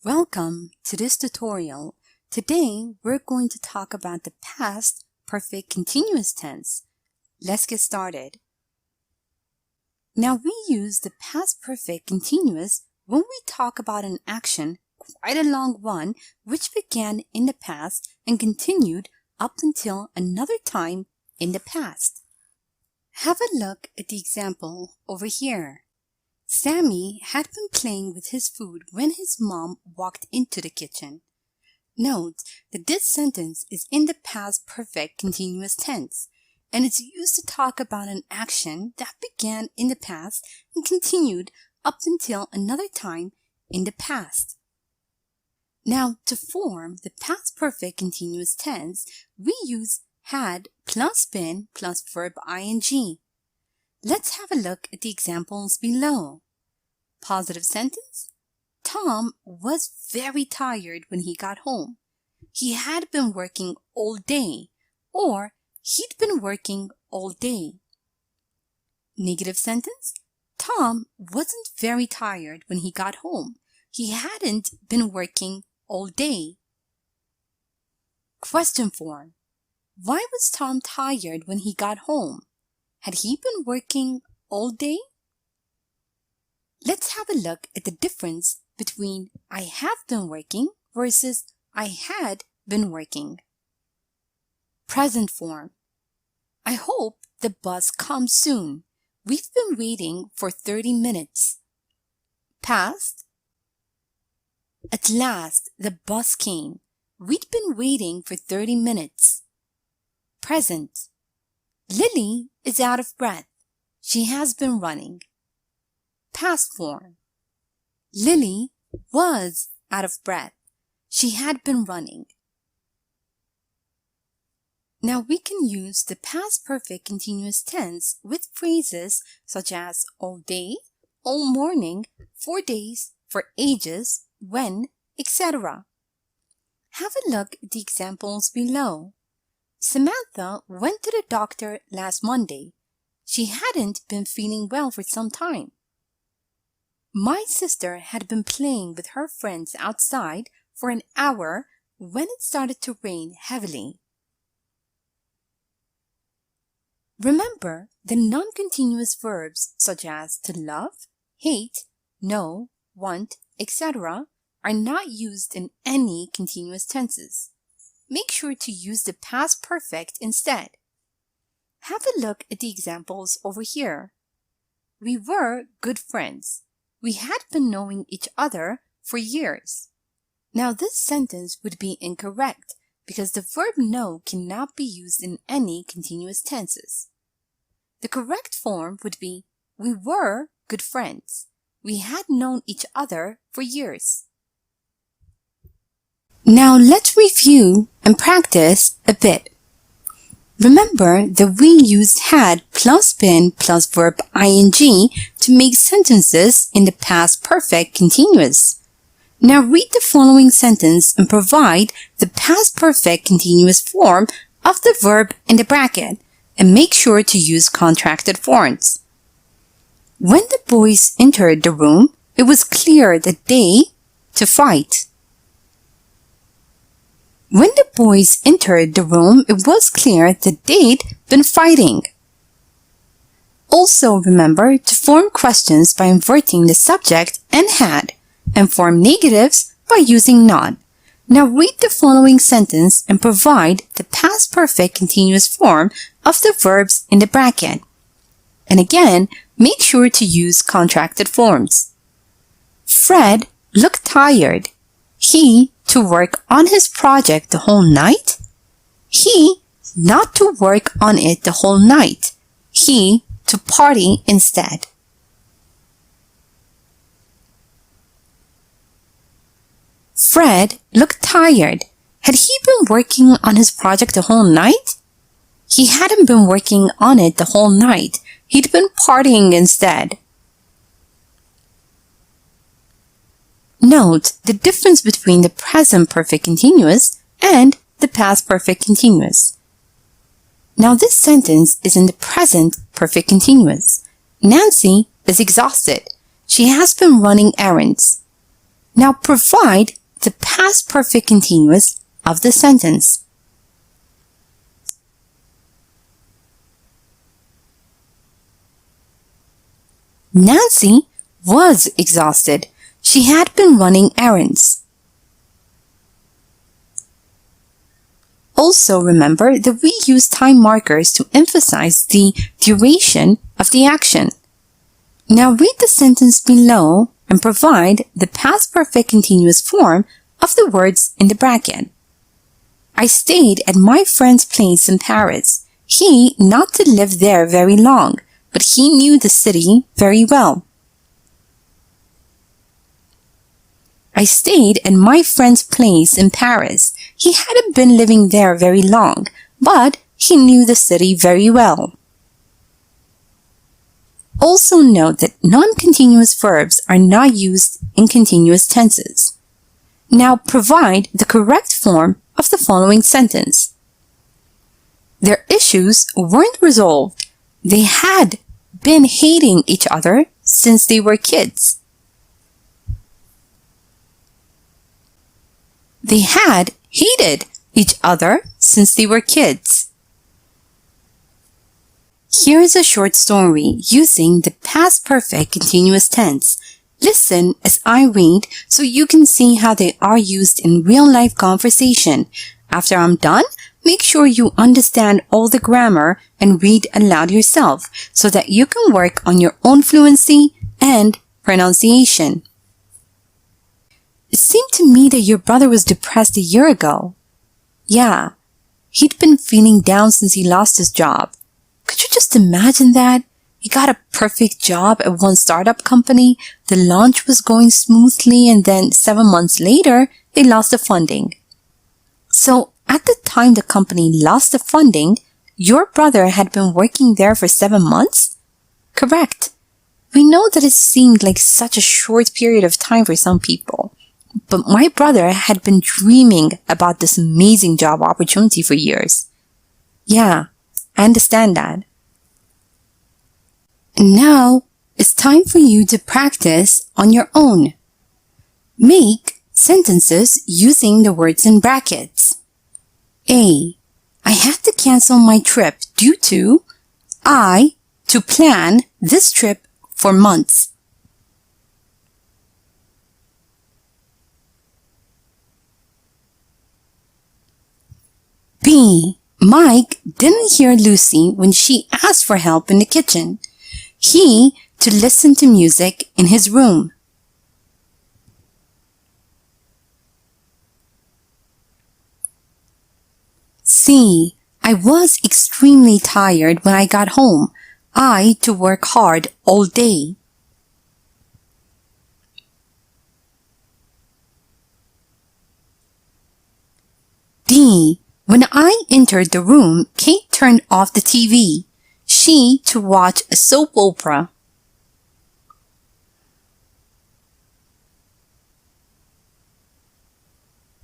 Welcome to this tutorial. Today, we're going to talk about the past perfect continuous tense. Let's get started. Now, we use the past perfect continuous when we talk about an action, quite a long one, which began in the past and continued up until another time in the past. Have a look at the example over here. Sammy had been playing with his food when his mom walked into the kitchen. Note that this sentence is in the past perfect continuous tense, and it's used to talk about an action that began in the past and continued up until another time in the past. Now, to form the past perfect continuous tense, we use had plus been plus verb ing. Let's have a look at the examples below. Positive sentence. Tom was very tired when he got home. He had been working all day, or he'd been working all day. Negative sentence. Tom wasn't very tired when he got home. He hadn't been working all day. Question form. Why was Tom tired when he got home? Had he been working all day? Let's have a look at the difference between I have been working versus I had been working. Present form. I hope the bus comes soon. We've been waiting for 30 minutes. Past. At last, the bus came. We'd been waiting for 30 minutes. Present. Lily is out of breath. She has been running. Past form. Lily was out of breath. She had been running. Now we can use the past perfect continuous tense with phrases such as all day, all morning, 4 days, for ages, when, etc. Have a look at the examples below. Samantha went to the doctor last Monday. She hadn't been feeling well for some time. My sister had been playing with her friends outside for an hour when it started to rain heavily. Remember, the non-continuous verbs such as to love, hate, know, want, etc. are not used in any continuous tenses. Make sure to use the past perfect instead. Have a look at the examples over here. We were good friends. We had been knowing each other for years. Now this sentence would be incorrect because the verb know cannot be used in any continuous tenses. The correct form would be we were good friends. We had known each other for years. Now let's review and practice a bit. Remember that we used had plus been plus verb ing to make sentences in the past perfect continuous. Now read the following sentence and provide the past perfect continuous form of the verb in the bracket and make sure to use contracted forms. When the boys entered the room, it was clear that they to fight. When the boys entered the room, it was clear that they'd been fighting. Also remember to form questions by inverting the subject and had, and form negatives by using not. Now read the following sentence and provide the past perfect continuous form of the verbs in the bracket. And again, make sure to use contracted forms. Fred looked tired. He to work on his project the whole night. He not to work on it the whole night. He to party instead. Fred looked tired. Had he been working on his project the whole night? He hadn't been working on it the whole night. He'd been partying instead. Note the difference between the present perfect continuous and the past perfect continuous. Now this sentence is in the present perfect continuous. Nancy is exhausted. She has been running errands. Now provide the past perfect continuous of the sentence. Nancy was exhausted. She had been running errands. Also remember that we use time markers to emphasize the duration of the action. Now read the sentence below and provide the past perfect continuous form of the words in the bracket. I stayed at my friend's place in Paris. He not to live there very long, but he knew the city very well. I stayed at my friend's place in Paris. He hadn't been living there very long, but he knew the city very well. Also note that non-continuous verbs are not used in continuous tenses. Now provide the correct form of the following sentence. Their issues weren't resolved. They had been hating each other since they were kids. They had hated each other since they were kids. Here is a short story using the past perfect continuous tense. Listen as I read so you can see how they are used in real-life conversation. After I'm done, make sure you understand all the grammar and read aloud yourself so that you can work on your own fluency and pronunciation. It seemed to me that your brother was depressed a year ago. Yeah, he'd been feeling down since he lost his job. Could you just imagine that? He got a perfect job at one startup company, the launch was going smoothly, and then 7 months later, they lost the funding. So, at the time the company lost the funding, your brother had been working there for 7 months? Correct. We know that it seemed like such a short period of time for some people. But my brother had been dreaming about this amazing job opportunity for years. Yeah, I understand that. And now, it's time for you to practice on your own. Make sentences using the words in brackets. A. I had to cancel my trip due to to plan this trip for months. B. Mike didn't hear Lucy when she asked for help in the kitchen. He to listen to music in his room. C. I was extremely tired when I got home. I to work hard all day. D. When I entered the room, Kate turned off the TV. She to watch a soap opera.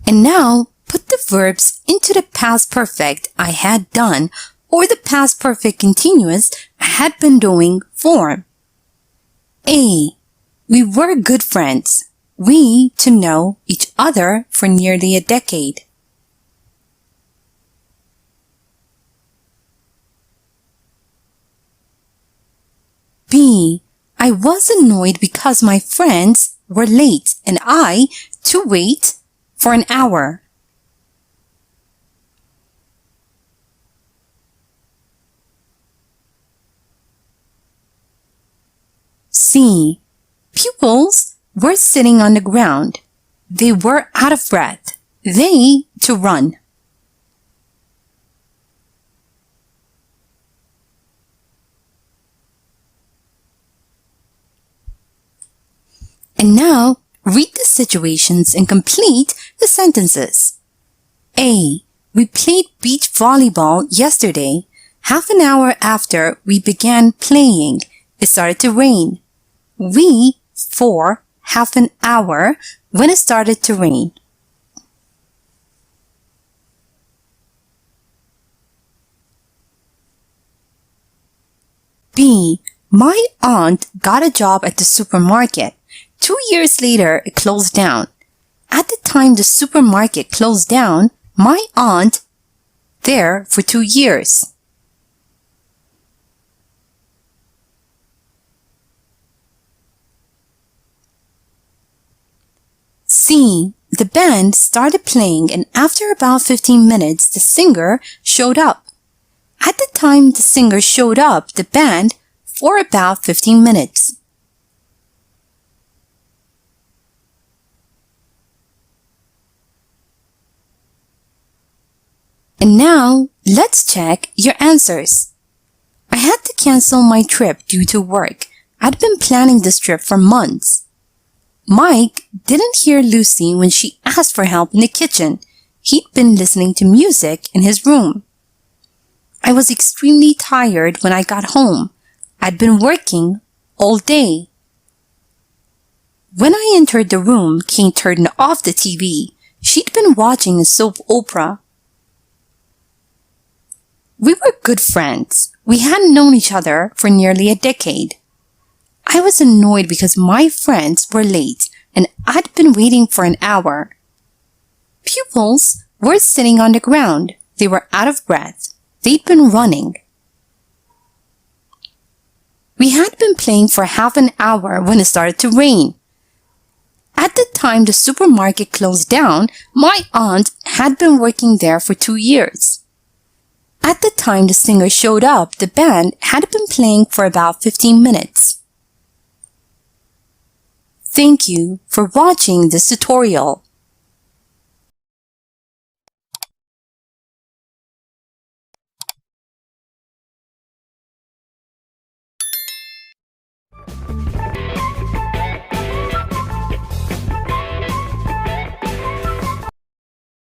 And now, put the verbs into the past perfect I had done or the past perfect continuous I had been doing form. A. We were good friends. We to know each other for nearly a decade. B. I was annoyed because my friends were late and I to wait for an hour. C. Pupils were sitting on the ground. They were out of breath. They to run. And now, read the situations and complete the sentences. A. We played beach volleyball yesterday. Half an hour after we began playing, it started to rain. We for half an hour when it started to rain. B. My aunt got a job at the supermarket. 2 years later, it closed down. At the time the supermarket closed down, my aunt there for 2 years. C. The band started playing and after about 15 minutes, the singer showed up. At the time the singer showed up, the band for about 15 minutes. And now, let's check your answers. I had to cancel my trip due to work. I'd been planning this trip for months. Mike didn't hear Lucy when she asked for help in the kitchen. He'd been listening to music in his room. I was extremely tired when I got home. I'd been working all day. When I entered the room, Kate turned off the TV. She'd been watching a soap opera. We were good friends. We hadn't known each other for nearly a decade. I was annoyed because my friends were late and I'd been waiting for an hour. Pupils were sitting on the ground. They were out of breath. They'd been running. We had been playing for half an hour when it started to rain. At the time the supermarket closed down, my aunt had been working there for 2 years. At the time the singer showed up, the band had been playing for about 15 minutes. Thank you for watching this tutorial.